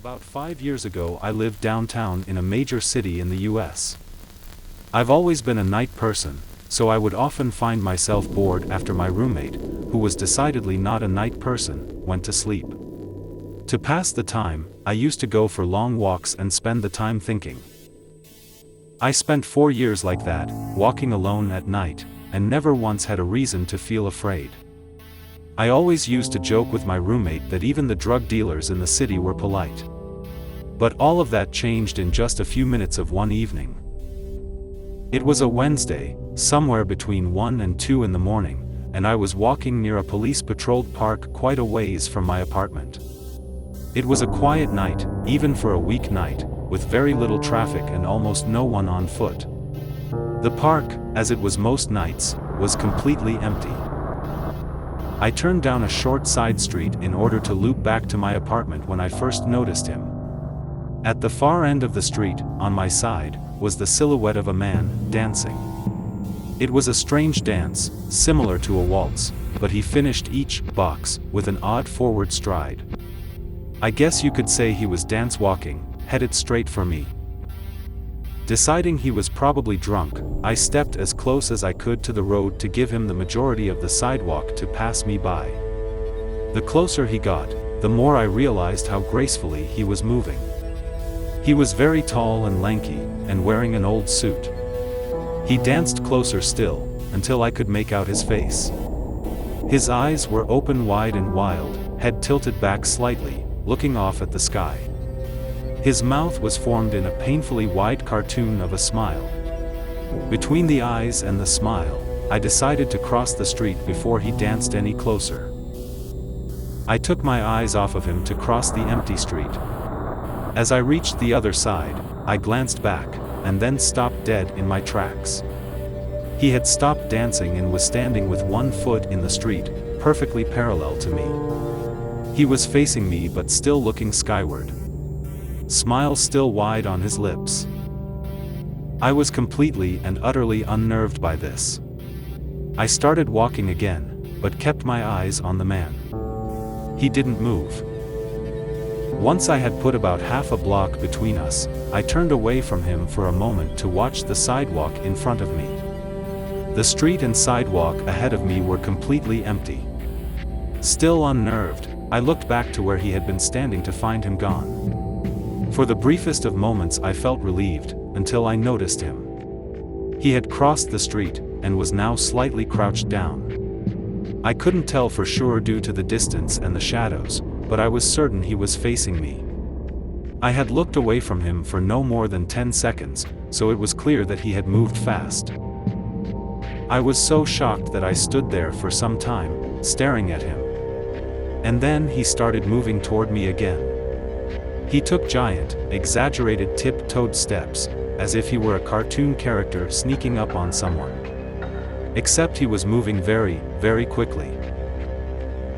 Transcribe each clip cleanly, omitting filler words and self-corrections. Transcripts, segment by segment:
About 5 years ago I lived downtown in a major city in the US. I've always been a night person, so I would often find myself bored after my roommate, who was decidedly not a night person, went to sleep. To pass the time, I used to go for long walks and spend the time thinking. I spent 4 years like that, walking alone at night, and never once had a reason to feel afraid. I always used to joke with my roommate that even the drug dealers in the city were polite. But all of that changed in just a few minutes of one evening. It was a Wednesday, somewhere between 1 and 2 in the morning, and I was walking near a police-patrolled park quite a ways from my apartment. It was a quiet night, even for a weeknight, with very little traffic and almost no one on foot. The park, as it was most nights, was completely empty. I turned down a short side street in order to loop back to my apartment when I first noticed him. At the far end of the street, on my side, was the silhouette of a man, dancing. It was a strange dance, similar to a waltz, but he finished each box with an odd forward stride. I guess you could say he was dance walking, headed straight for me. Deciding he was probably drunk, I stepped as close as I could to the road to give him the majority of the sidewalk to pass me by. The closer he got, the more I realized how gracefully he was moving. He was very tall and lanky, and wearing an old suit. He danced closer still, until I could make out his face. His eyes were open wide and wild, head tilted back slightly, looking off at the sky. His mouth was formed in a painfully wide cartoon of a smile. Between the eyes and the smile, I decided to cross the street before he danced any closer. I took my eyes off of him to cross the empty street. As I reached the other side, I glanced back, and then stopped dead in my tracks. He had stopped dancing and was standing with one foot in the street, perfectly parallel to me. He was facing me but still looking skyward. Smile still wide on his lips. I was completely and utterly unnerved by this. I started walking again, but kept my eyes on the man. He didn't move. Once I had put about half a block between us, I turned away from him for a moment to watch the sidewalk in front of me. The street and sidewalk ahead of me were completely empty. Still unnerved, I looked back to where he had been standing to find him gone. For the briefest of moments I felt relieved, until I noticed him. He had crossed the street, and was now slightly crouched down. I couldn't tell for sure due to the distance and the shadows, but I was certain he was facing me. I had looked away from him for no more than 10 seconds, so it was clear that he had moved fast. I was so shocked that I stood there for some time, staring at him. And then he started moving toward me again. He took giant, exaggerated tip-toed steps, as if he were a cartoon character sneaking up on someone. Except he was moving very, very quickly.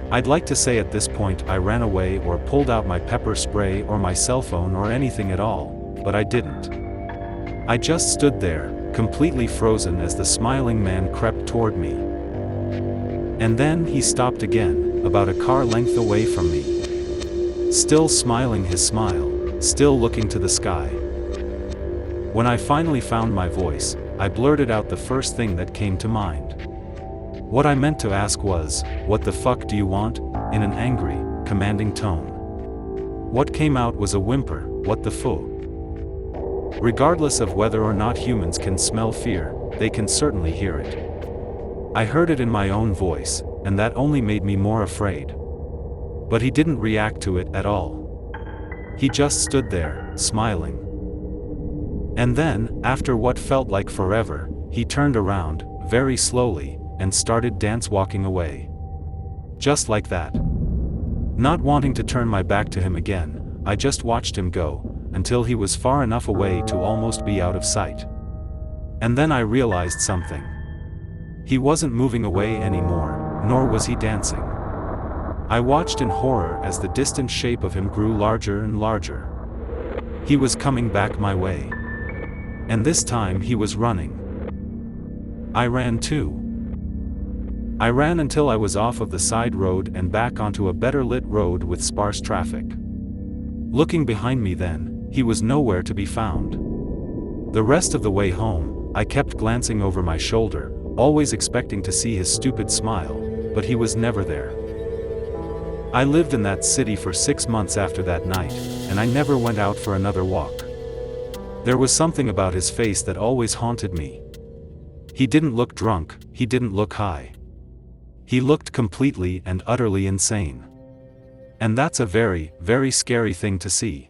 I'd like to say at this point I ran away or pulled out my pepper spray or my cell phone or anything at all, but I didn't. I just stood there, completely frozen as the smiling man crept toward me. And then he stopped again, about a car length away from me. Still smiling his smile, still looking to the sky. When I finally found my voice, I blurted out the first thing that came to mind. What I meant to ask was, "What the fuck do you want?" in an angry, commanding tone. What came out was a whimper, "What the fu?" Regardless of whether or not humans can smell fear, they can certainly hear it. I heard it in my own voice, and that only made me more afraid. But he didn't react to it at all. He just stood there, smiling. And then, after what felt like forever, he turned around, very slowly, and started dance-walking away. Just like that. Not wanting to turn my back to him again, I just watched him go, until he was far enough away to almost be out of sight. And then I realized something. He wasn't moving away anymore, nor was he dancing. I watched in horror as the distant shape of him grew larger and larger. He was coming back my way. And this time he was running. I ran too. I ran until I was off of the side road and back onto a better lit road with sparse traffic. Looking behind me then, he was nowhere to be found. The rest of the way home, I kept glancing over my shoulder, always expecting to see his stupid smile, but he was never there. I lived in that city for 6 months after that night, and I never went out for another walk. There was something about his face that always haunted me. He didn't look drunk, he didn't look high. He looked completely and utterly insane. And that's a very, very scary thing to see.